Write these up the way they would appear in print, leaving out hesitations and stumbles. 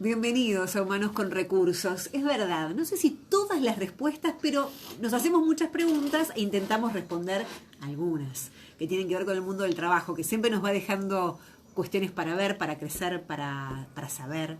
Bienvenidos a Humanos con Recursos. Es verdad, no sé si todas las respuestas, pero nos hacemos muchas preguntas e intentamos responder algunas que tienen que ver con el mundo del trabajo, que siempre nos va dejando cuestiones para ver, para crecer, para saber.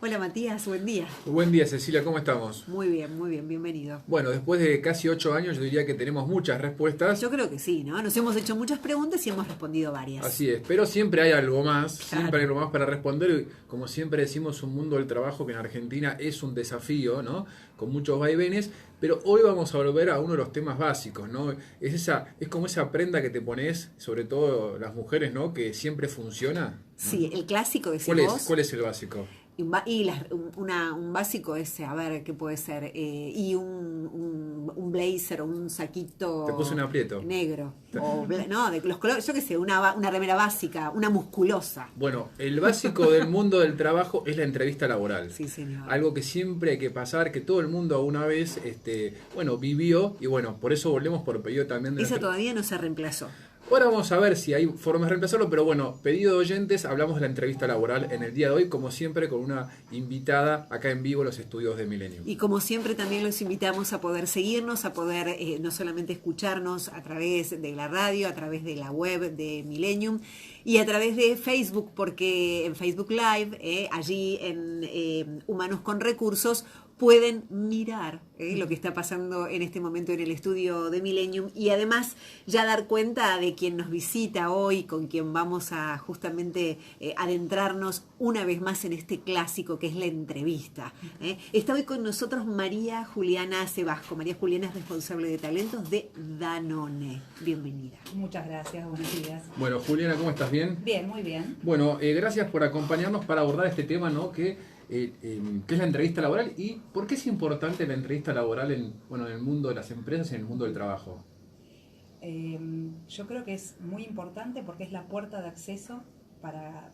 Hola Matías, buen día. Buen día Cecilia, ¿cómo estamos? Muy bien, bienvenido. Bueno, después de casi 8 años yo diría que tenemos muchas respuestas. Yo creo que sí, ¿no? Nos hemos hecho muchas preguntas y hemos respondido varias. Así es, pero siempre hay algo más, Claro. siempre hay algo más para responder. Como siempre decimos, un mundo del trabajo que en Argentina es un desafío, ¿no? Con muchos vaivenes, pero hoy vamos a volver a uno de los temas básicos, ¿no? Es como esa prenda que te pones, sobre todo las mujeres, ¿no? Que siempre funciona. Sí, el clásico decís ¿Cuál vos. es el básico? Un básico es, a ver, ¿qué puede ser? Y un blazer o un saquito Te puse un aprieto. negro. No, de los colores, yo qué sé, una remera básica, una musculosa. Bueno, el básico del mundo del trabajo es la entrevista laboral. Sí, señor. Algo que siempre hay que pasar, que todo el mundo alguna vez vivió, y bueno, por eso volvemos por pedido también de Esa todavía no se reemplazó. Ahora vamos a ver si hay formas de reemplazarlo, pero bueno, pedido de oyentes, hablamos de la entrevista laboral en el día de hoy, como siempre, con una invitada acá en vivo en los estudios de Millennium. Y como siempre también los invitamos a poder seguirnos, a poder no solamente escucharnos a través de la radio, a través de la web de Millennium y a través de Facebook, porque en Facebook Live, allí en Humanos con Recursos, pueden mirar lo que está pasando en este momento en el estudio de Millennium y además ya dar cuenta de quien nos visita hoy, con quien vamos a justamente adentrarnos una vez más en este clásico que es la entrevista. Está hoy con nosotros María Juliana Sebasco. María Juliana es responsable de talentos de Danone. Bienvenida. Muchas gracias, buenos días. Bueno, Juliana, ¿cómo estás? ¿Bien? Bien, muy bien. Bueno, gracias por acompañarnos para abordar este tema, ¿no? Que es la entrevista laboral y por qué es importante la entrevista laboral en el mundo de las empresas y en el mundo del trabajo. Yo creo que es muy importante porque es la puerta de acceso para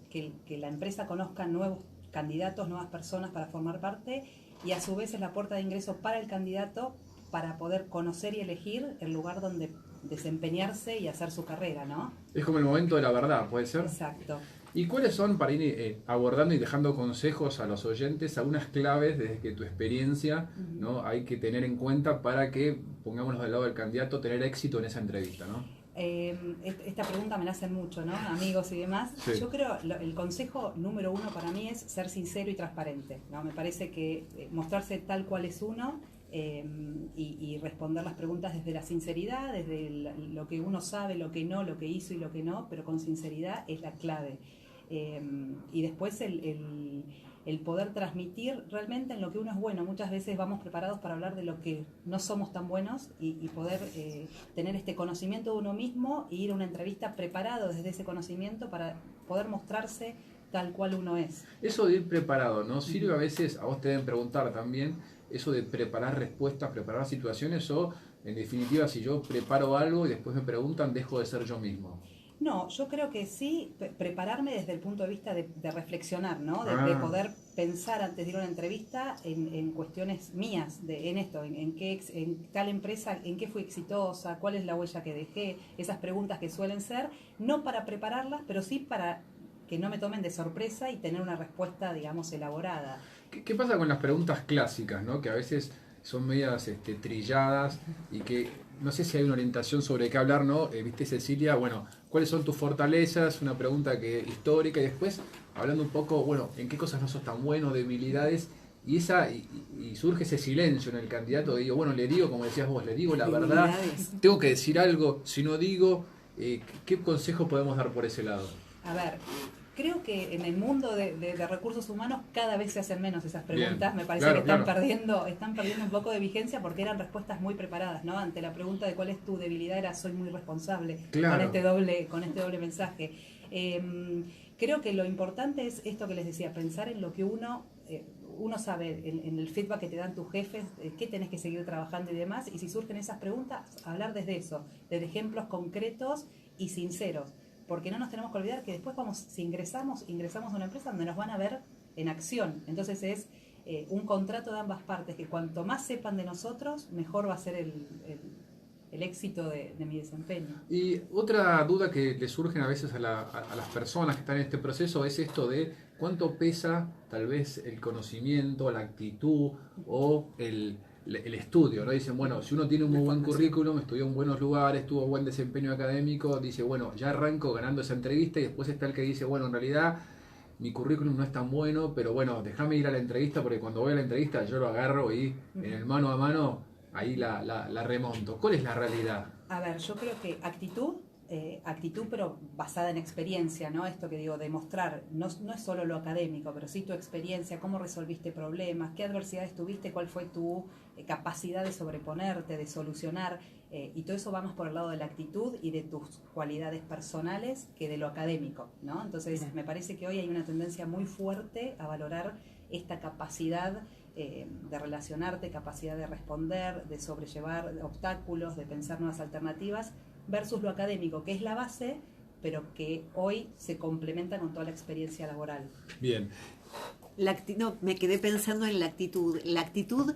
que la empresa conozca nuevos candidatos, nuevas personas para formar parte y a su vez es la puerta de ingreso para el candidato para poder conocer y elegir el lugar donde desempeñarse y hacer su carrera, ¿no? Es como el momento de la verdad, ¿puede ser? Exacto. ¿Y cuáles son, para ir abordando y dejando consejos a los oyentes, algunas claves desde que tu experiencia ¿no? hay que tener en cuenta para que, pongámonos del lado del candidato, tener éxito en esa entrevista, ¿no? Esta pregunta me la hacen mucho, ¿no? Amigos y demás. Sí. Yo creo el consejo número uno para mí es ser sincero y transparente, ¿no? Me parece que mostrarse tal cual es uno y responder las preguntas desde la sinceridad, desde lo que uno sabe, lo que no, lo que hizo y lo que no, pero con sinceridad es la clave. Y después el poder transmitir realmente en lo que uno es bueno. Muchas veces vamos preparados para hablar de lo que no somos tan buenos y poder tener este conocimiento de uno mismo e ir a una entrevista preparado desde ese conocimiento para poder mostrarse tal cual uno es. Eso de ir preparado, ¿no? Sirve a veces, a vos te deben preguntar también, eso de preparar respuestas, preparar situaciones o, en definitiva, si yo preparo algo y después me preguntan, dejo de ser yo mismo. No, yo creo que sí, prepararme desde el punto de vista de reflexionar, ¿no? De poder pensar antes de ir a una entrevista en cuestiones mías, en tal empresa, en qué fui exitosa, cuál es la huella que dejé, esas preguntas que suelen ser, no para prepararlas, pero sí para que no me tomen de sorpresa y tener una respuesta, digamos, elaborada. ¿Qué pasa con las preguntas clásicas, ¿no? Que a veces son medias trilladas y que no sé si hay una orientación sobre qué hablar, ¿no? Viste, Cecilia, bueno, ¿cuáles son tus fortalezas? Una pregunta histórica y después hablando un poco, bueno, ¿en qué cosas no sos tan bueno, debilidades? Y surge ese silencio en el candidato de digo, bueno, le digo, como decías vos, le digo la verdad, tengo que decir algo, si no digo, ¿qué consejo podemos dar por ese lado? A ver, creo que en el mundo de recursos humanos cada vez se hacen menos esas preguntas. Bien, Me parece claro, que están claro. perdiendo un poco de vigencia porque eran respuestas muy preparadas, ¿no? Ante la pregunta de cuál es tu debilidad era soy muy responsable, claro. con este doble mensaje. Creo que lo importante es esto que les decía, pensar en lo que uno sabe, en el feedback que te dan tus jefes, qué tenés que seguir trabajando y demás, y si surgen esas preguntas, hablar desde eso, desde ejemplos concretos y sinceros. Porque no nos tenemos que olvidar que después si ingresamos a una empresa donde nos van a ver en acción. Entonces es un contrato de ambas partes, que cuanto más sepan de nosotros, mejor va a ser el éxito de mi desempeño. Y otra duda que le surgen a veces a las personas que están en este proceso es esto de ¿cuánto pesa tal vez el conocimiento, la actitud o el estudio, ¿no? Dicen, bueno, si uno tiene un muy buen currículum, estudió en buenos lugares, tuvo buen desempeño académico, dice, bueno, ya arranco ganando esa entrevista, y después está el que dice, bueno, en realidad mi currículum no es tan bueno, pero bueno, déjame ir a la entrevista, porque cuando voy a la entrevista yo lo agarro y en el mano a mano ahí la remonto. ¿Cuál es la realidad? A ver, yo creo que actitud pero basada en experiencia, ¿no? Esto que digo, demostrar, no es solo lo académico, pero sí tu experiencia, cómo resolviste problemas, qué adversidades tuviste, cuál fue tu capacidad de sobreponerte, de solucionar, y todo eso va más por el lado de la actitud y de tus cualidades personales que de lo académico, ¿no? Entonces, me parece que hoy hay una tendencia muy fuerte a valorar esta capacidad de relacionarte, capacidad de responder, de sobrellevar obstáculos, de pensar nuevas alternativas, versus lo académico, que es la base, pero que hoy se complementa con toda la experiencia laboral. Bien. No, me quedé pensando en la actitud. La actitud,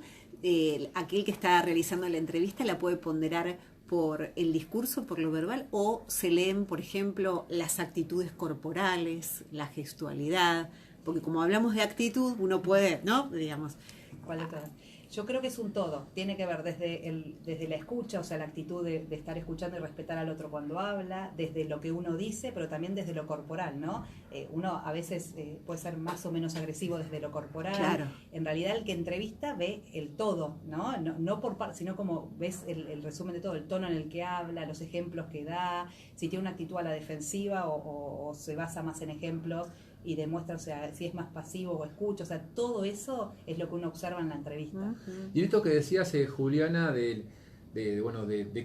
aquel que está realizando la entrevista la puede ponderar por el discurso, por lo verbal, o se leen, por ejemplo, las actitudes corporales, la gestualidad, porque como hablamos de actitud, uno puede, ¿no? Digamos. ¿Cuál de todas? Yo creo que es un todo, tiene que ver desde la escucha, o sea, la actitud de estar escuchando y respetar al otro cuando habla, desde lo que uno dice, pero también desde lo corporal, ¿no? Uno a veces puede ser más o menos agresivo desde lo corporal. Claro. En realidad el que entrevista ve el todo, ¿no? No por parte, sino como ves el resumen de todo, el tono en el que habla, los ejemplos que da, si tiene una actitud a la defensiva o se basa más en ejemplos y demuestra, o sea, si es más pasivo o escucha, o sea, todo eso es lo que uno observa en la entrevista. Uh-huh. Y en esto que decías, Juliana, de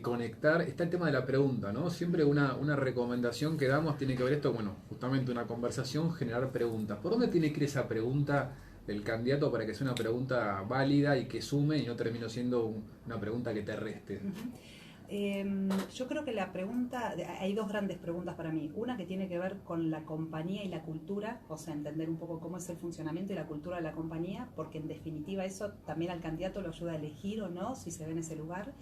conectar, está el tema de la pregunta, ¿no? Siempre una recomendación que damos tiene que ver esto, bueno, justamente una conversación, generar preguntas. ¿Por dónde tiene que ir esa pregunta del candidato para que sea una pregunta válida y que sume y no termine siendo una pregunta que te reste? Uh-huh. Yo creo que la pregunta, hay dos grandes preguntas para mí. Una que tiene que ver con la compañía y la cultura, o sea, entender un poco cómo es el funcionamiento y la cultura de la compañía, porque en definitiva eso también al candidato lo ayuda a elegir o no si se ve en ese lugar.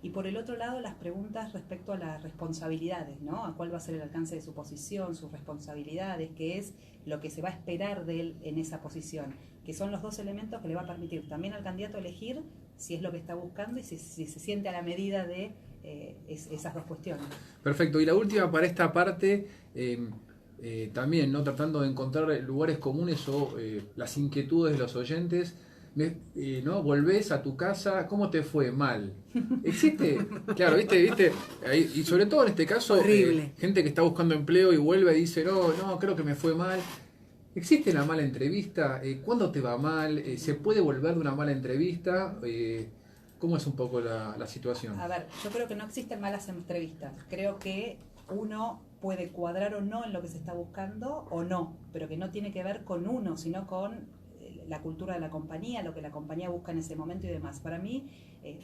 Y por el otro lado, las preguntas respecto a las responsabilidades, ¿no? A cuál va a ser el alcance de su posición, sus responsabilidades, qué es lo que se va a esperar de él en esa posición, que son los dos elementos que le va a permitir también al candidato elegir si es lo que está buscando y si se siente a la medida de esas dos cuestiones. Perfecto. Y la última para esta parte, también, ¿no? Tratando de encontrar lugares comunes o las inquietudes de los oyentes. ¿No? Volvés a tu casa, ¿cómo te fue? Mal. ¿Existe? Claro, ¿viste? Y sobre todo en este caso, gente que está buscando empleo y vuelve y dice, no, creo que me fue mal. ¿Existe la mala entrevista? ¿Cuándo te va mal? ¿Se puede volver de una mala entrevista? ¿Cómo es un poco la situación? A ver, yo creo que no existen malas entrevistas. Creo que uno puede cuadrar o no en lo que se está buscando o no, pero que no tiene que ver con uno, sino con la cultura de la compañía, lo que la compañía busca en ese momento y demás. Para mí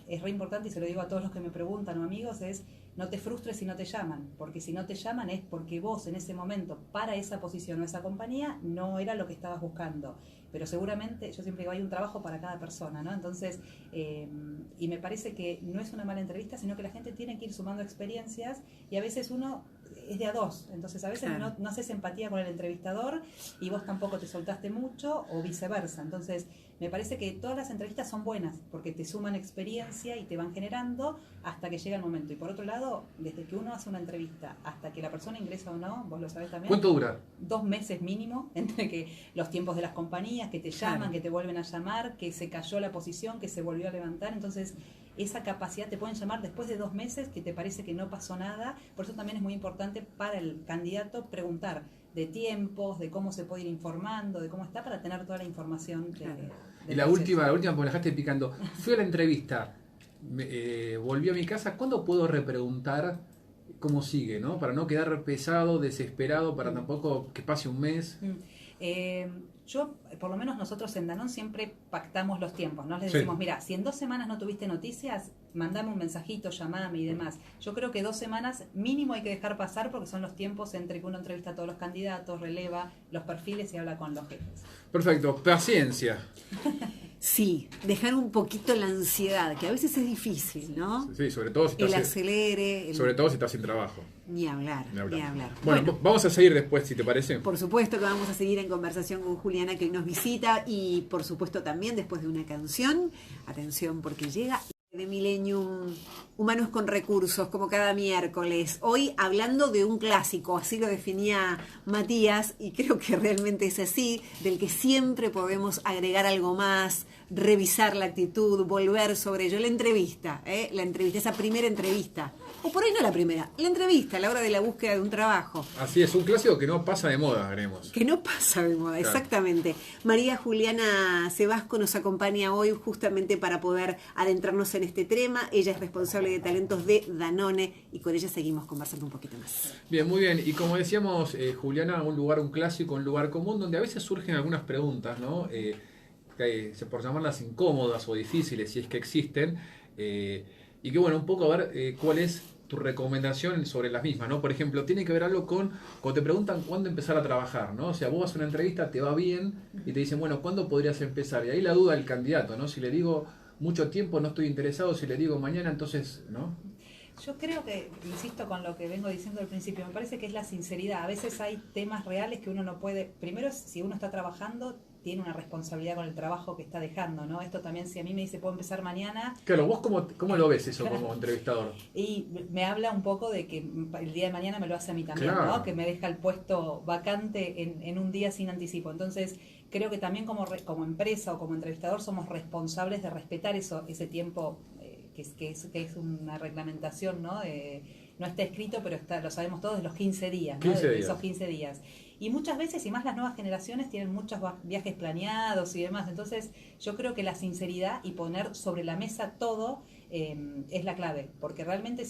es re importante, y se lo digo a todos los que me preguntan o amigos, es no te frustres si no te llaman, porque si no te llaman es porque vos en ese momento para esa posición o esa compañía no era lo que estabas buscando. Pero seguramente, yo siempre digo, hay un trabajo para cada persona, ¿no? Entonces, y me parece que no es una mala entrevista, sino que la gente tiene que ir sumando experiencias y a veces uno es de a dos, entonces a veces claro, no haces empatía con el entrevistador y vos tampoco te soltaste mucho o viceversa. Entonces, me parece que todas las entrevistas son buenas porque te suman experiencia y te van generando hasta que llega el momento. Y por otro lado, desde que uno hace una entrevista hasta que la persona ingresa o no, vos lo sabés también. ¿Cuánto dura? 2 meses mínimo, entre que los tiempos de las compañías, que te llaman, claro, que te vuelven a llamar, que se cayó la posición, que se volvió a levantar. Entonces, esa capacidad te pueden llamar después de 2 meses que te parece que no pasó nada. Por eso también es muy importante para el candidato preguntar de tiempos, de cómo se puede ir informando, de cómo está, para tener toda la información. Y la última, porque me dejaste picando. Fui a la entrevista, volví a mi casa. ¿Cuándo puedo repreguntar cómo sigue, ¿no? Para no quedar pesado, desesperado, para tampoco que pase un mes. Yo, por lo menos nosotros en Danone siempre pactamos los tiempos, ¿no? Les decimos, mira, si en 2 semanas no tuviste noticias, mandame un mensajito, llamame y demás. Yo creo que 2 semanas mínimo hay que dejar pasar porque son los tiempos entre que uno entrevista a todos los candidatos, releva los perfiles y habla con los jefes. Perfecto, paciencia. Sí, dejar un poquito la ansiedad, que a veces es difícil, ¿no? Sí, sobre todo si El estás, acelere, sobre todo si estás sin trabajo. ni hablar, Ni hablar. ni hablar. Bueno, vamos a seguir después, si te parece. Por supuesto que vamos a seguir en conversación con Juliana, que hoy nos visita, y por supuesto también después de una canción. Atención, porque llega de Millennium, Humanos con Recursos, como cada miércoles. Hoy hablando de un clásico, así lo definía Matías, y creo que realmente es así, del que siempre podemos agregar algo más, revisar la actitud, volver sobre ello. La entrevista, esa primera entrevista. O por ahí no la primera, la entrevista a la hora de la búsqueda de un trabajo. Así es, un clásico que no pasa de moda, haremos. Que no pasa de moda, claro. Exactamente. María Juliana Sebasco nos acompaña hoy justamente para poder adentrarnos en este tema. Ella es responsable de talentos de Danone y con ella seguimos conversando un poquito más. Bien, muy bien. Y como decíamos, Juliana, un clásico, un lugar común donde a veces surgen algunas preguntas, ¿no? Por llamarlas incómodas o difíciles, si es que existen. Y que bueno, un poco a ver cuál es tu recomendación sobre las mismas, ¿no? Por ejemplo, tiene que ver algo con cuando te preguntan cuándo empezar a trabajar, ¿no? O sea, vos vas a una entrevista, te va bien y te dicen, bueno, ¿cuándo podrías empezar? Y ahí la duda del candidato, ¿no? Si le digo mucho tiempo, no estoy interesado, si le digo mañana, entonces, ¿no? Yo creo que, insisto con lo que vengo diciendo al principio, me parece que es la sinceridad. A veces hay temas reales que uno no puede, primero si uno está trabajando, tiene una responsabilidad con el trabajo que está dejando, ¿no? Esto también, si a mí me dice, puedo empezar mañana... Claro, ¿vos cómo lo ves eso como entrevistador? Y me habla un poco de que el día de mañana me lo hace a mí también, claro, ¿no? Que me deja el puesto vacante en un día sin anticipo. Entonces, creo que también como empresa o como entrevistador somos responsables de respetar ese tiempo que es una reglamentación, ¿no? No está escrito, pero lo sabemos todos, de los 15 días, ¿no? 15 días. Esos 15 días. Y muchas veces, y más las nuevas generaciones, tienen muchos viajes planeados y demás. Entonces, yo creo que la sinceridad y poner sobre la mesa todo es la clave. Porque realmente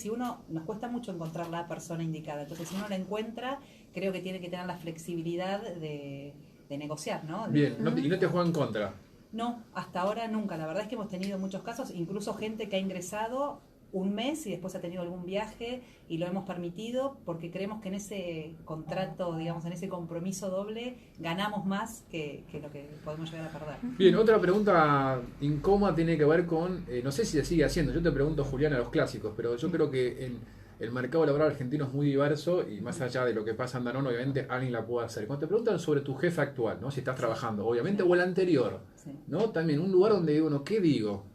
nos cuesta mucho encontrar la persona indicada. Entonces, si uno la encuentra, creo que tiene que tener la flexibilidad de negociar, ¿no? Bien, ¿y no te juega en contra? No, hasta ahora nunca. La verdad es que hemos tenido muchos casos, incluso gente que ha ingresado un mes y después ha tenido algún viaje y lo hemos permitido porque creemos que en ese contrato, digamos, en ese compromiso doble, ganamos más que lo que podemos llegar a perder. Bien, otra pregunta incómoda tiene que ver con, no sé si se sigue haciendo, yo te pregunto, Juliana, los clásicos, pero yo creo que el mercado laboral argentino es muy diverso y más allá de lo que pasa en Danone, obviamente alguien la puede hacer. Cuando te preguntan sobre tu jefe actual, ¿no? Si estás trabajando, obviamente, o el anterior, ¿no? También un lugar donde digo, no, ¿qué digo?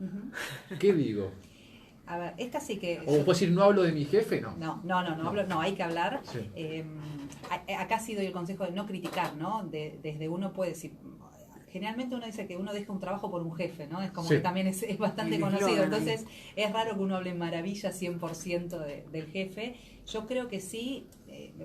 ¿Qué digo? A ver, esta sí que... ¿O puedo decir, no hablo de mi jefe? No. No, hay que hablar. Sí. Acá ha sido el consejo de no criticar, ¿no? Desde uno puede decir... Generalmente uno dice que uno deja un trabajo por un jefe, ¿no? Es como que también es bastante conocido. Entonces, es raro que uno hable en maravilla 100% del jefe. Yo creo que sí,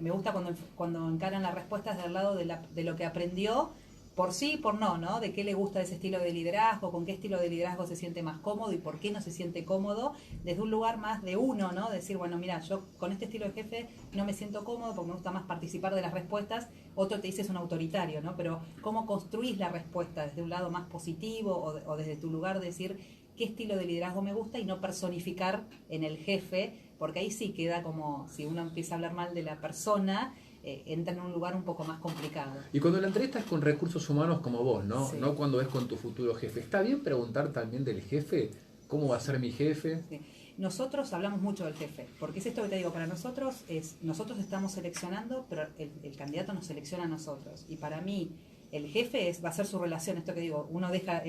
me gusta cuando encaran las respuestas del lado de lo que aprendió, por sí y por no, ¿no? De qué le gusta ese estilo de liderazgo, con qué estilo de liderazgo se siente más cómodo y por qué no se siente cómodo, desde un lugar más de uno, ¿no? Decir, bueno, mira, yo con este estilo de jefe no me siento cómodo porque me gusta más participar de las respuestas. Otro te dice es un autoritario, ¿no? Pero cómo construís la respuesta desde un lado más positivo o desde tu lugar de decir qué estilo de liderazgo me gusta y no personificar en el jefe, porque ahí sí queda como, si uno empieza a hablar mal de la persona, entra en un lugar un poco más complicado. Y cuando la entrevista es con recursos humanos como vos, ¿no? Sí. No cuando es con tu futuro jefe. ¿Está bien preguntar también del jefe? ¿Cómo va a ser mi jefe? Sí. Nosotros hablamos mucho del jefe, porque es esto que te digo, para nosotros nosotros estamos seleccionando, pero el candidato nos selecciona a nosotros. Y para mí, el jefe va a ser su relación, esto que digo, uno deja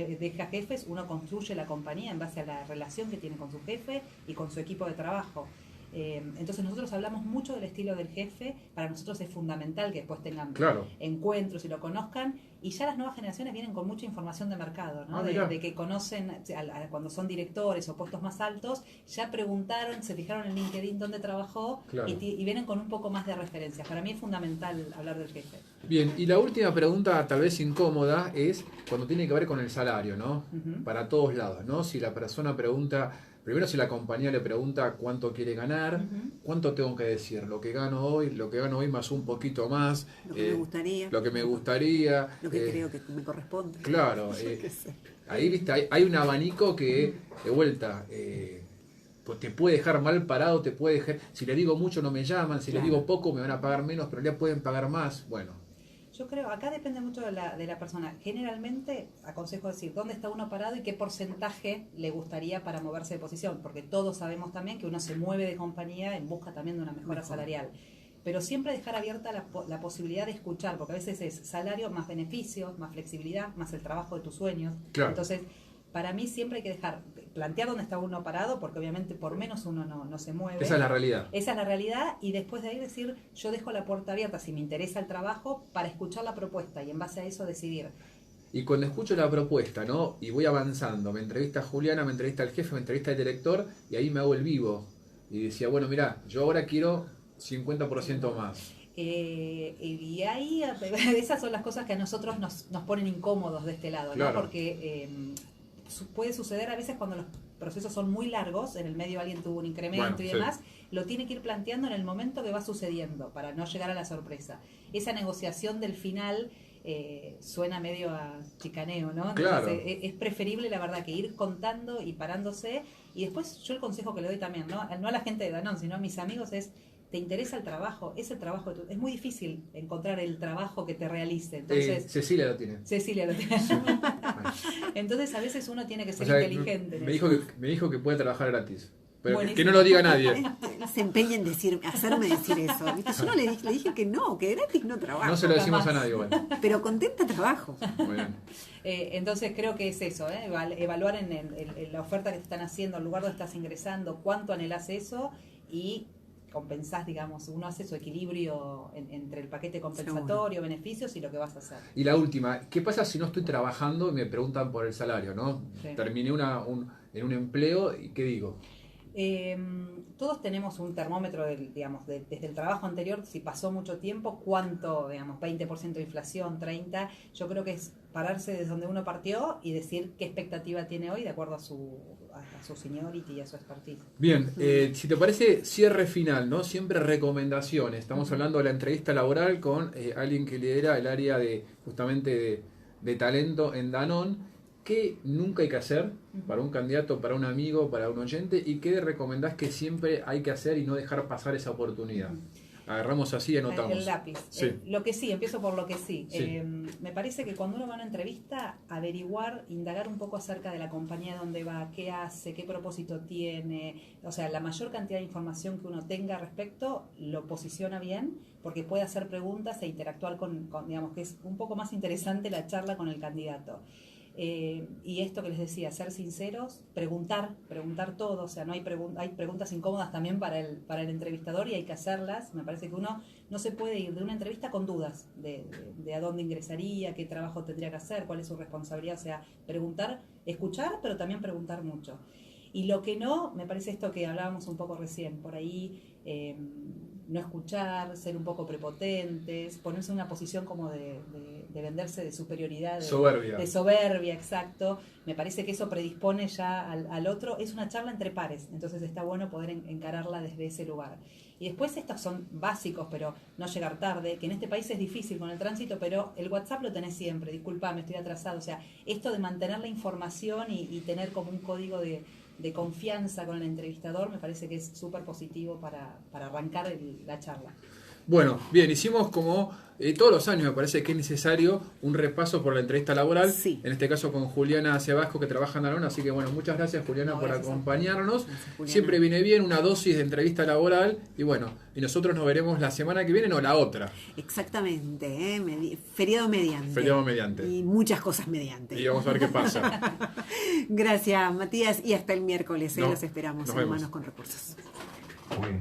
jefes, uno construye la compañía en base a la relación que tiene con su jefe y con su equipo de trabajo. Entonces nosotros hablamos mucho del estilo del jefe, para nosotros es fundamental que después tengan encuentros y lo conozcan, y ya las nuevas generaciones vienen con mucha información de mercado, ¿no? De que conocen, cuando son directores o puestos más altos, ya preguntaron, se fijaron en LinkedIn dónde trabajó y vienen con un poco más de referencias. Para mí es fundamental hablar del jefe. Bien, y la última pregunta, tal vez incómoda, es cuando tiene que ver con el salario, ¿no? Para todos lados, ¿no? Si la persona pregunta... Primero, si la compañía le pregunta cuánto quiere ganar, cuánto tengo que decir, lo que gano hoy más un poquito más, lo que me gustaría, lo que creo que me corresponde. Claro, ahí viste, hay un abanico que de vuelta pues te puede dejar mal parado, te puede dejar, si le digo mucho no me llaman, si le digo poco me van a pagar menos, pero le pueden pagar más, bueno. Yo creo, acá depende mucho de la persona. Generalmente aconsejo decir dónde está uno parado y qué porcentaje le gustaría para moverse de posición, porque todos sabemos también que uno se mueve de compañía en busca también de una mejora salarial. Pero siempre dejar abierta la posibilidad de escuchar, porque a veces es salario más beneficios, más flexibilidad, más el trabajo de tus sueños. Claro. Entonces, para mí siempre hay que plantear dónde está uno parado, porque obviamente por menos uno no se mueve. Esa es la realidad. Esa es la realidad, y después de ahí decir, yo dejo la puerta abierta si me interesa el trabajo para escuchar la propuesta y en base a eso decidir. Y cuando escucho la propuesta, ¿no? Y voy avanzando, me entrevista Juliana, me entrevista el jefe, me entrevista el director, y ahí me hago el vivo. Y decía, bueno, mirá, yo ahora quiero 50% más. Y ahí esas son las cosas que a nosotros nos ponen incómodos de este lado, claro. ¿no? Porque puede suceder a veces cuando los procesos son muy largos, en el medio alguien tuvo un incremento y demás, lo tiene que ir planteando en el momento que va sucediendo para no llegar a la sorpresa. Esa negociación del final suena medio a chicaneo, ¿no? Entonces, claro. Es preferible, la verdad, que ir contando y parándose. Y después yo el consejo que le doy también, no a la gente de Danone, sino a mis amigos, es: ¿te interesa el trabajo? Es el trabajo es muy difícil encontrar el trabajo que te realice. Entonces, Cecilia lo tiene. Cecilia lo tiene. Entonces a veces uno tiene que ser inteligente. Me dijo que puede trabajar gratis. Pero buenísimo. que no lo diga nadie. Se empeña en hacerme decir eso. ¿Viste? Yo no le dije que no, que gratis no trabajo. No se lo decimos a nadie, bueno. Pero contenta trabajo. Muy bien. Entonces creo que es eso, evaluar en la oferta que te están haciendo, el lugar donde estás ingresando, cuánto anhelás eso y compensás, digamos, uno hace su equilibrio entre el paquete compensatorio, beneficios y lo que vas a hacer. Y la última, ¿qué pasa si no estoy trabajando y me preguntan por el salario, ¿no? Sí. Terminé en un empleo y ¿qué digo? Todos tenemos un termómetro desde el trabajo anterior, si pasó mucho tiempo, cuánto, digamos, 20% de inflación, 30%, yo creo que es pararse desde donde uno partió y decir qué expectativa tiene hoy de acuerdo a su seniority y a su expertise. Bien, si te parece, cierre final, ¿no? Siempre recomendaciones. Estamos hablando de la entrevista laboral con alguien que lidera el área justamente de talento en Danone. ¿Qué nunca hay que hacer para un candidato, para un amigo, para un oyente? ¿Y qué recomendás que siempre hay que hacer y no dejar pasar esa oportunidad? Agarramos así y anotamos. El lápiz. Sí. Lo que sí, empiezo por lo que sí. Sí. Me parece que cuando uno va a una entrevista, averiguar, indagar un poco acerca de la compañía donde va, qué hace, qué propósito tiene. O sea, la mayor cantidad de información que uno tenga al respecto lo posiciona bien, porque puede hacer preguntas e interactuar con digamos, que es un poco más interesante la charla con el candidato. Y esto que les decía, ser sinceros, preguntar todo, o sea, hay preguntas incómodas también para el entrevistador y hay que hacerlas. Me parece que uno no se puede ir de una entrevista con dudas de a dónde ingresaría, qué trabajo tendría que hacer, cuál es su responsabilidad, o sea, preguntar, escuchar, pero también preguntar mucho. Y lo que no, me parece esto que hablábamos un poco recién, por ahí no escuchar, ser un poco prepotentes, ponerse en una posición como de venderse de superioridad, de soberbia, exacto. Me parece que eso predispone ya al otro. Es una charla entre pares, entonces está bueno poder encararla desde ese lugar. Y después estos son básicos, pero no llegar tarde, que en este país es difícil con el tránsito, pero el WhatsApp lo tenés siempre, disculpame, estoy atrasado. O sea, esto de mantener la información y tener como un código de confianza con el entrevistador me parece que es súper positivo para arrancar la charla. Bueno, bien, hicimos como todos los años, me parece que es necesario un repaso por la entrevista laboral, sí. En este caso con Juliana Sebasco, que trabaja en Danone, así que bueno, muchas gracias Juliana por acompañarnos. Siempre viene bien una dosis de entrevista laboral y bueno, y nosotros nos veremos la semana que viene, no la otra. Exactamente, feriado mediante. Feriado mediante. Y muchas cosas mediante. Y vamos a ver qué pasa. Gracias Matías y hasta el miércoles, los esperamos nos en vemos. Humanos con Recursos. Muy bien.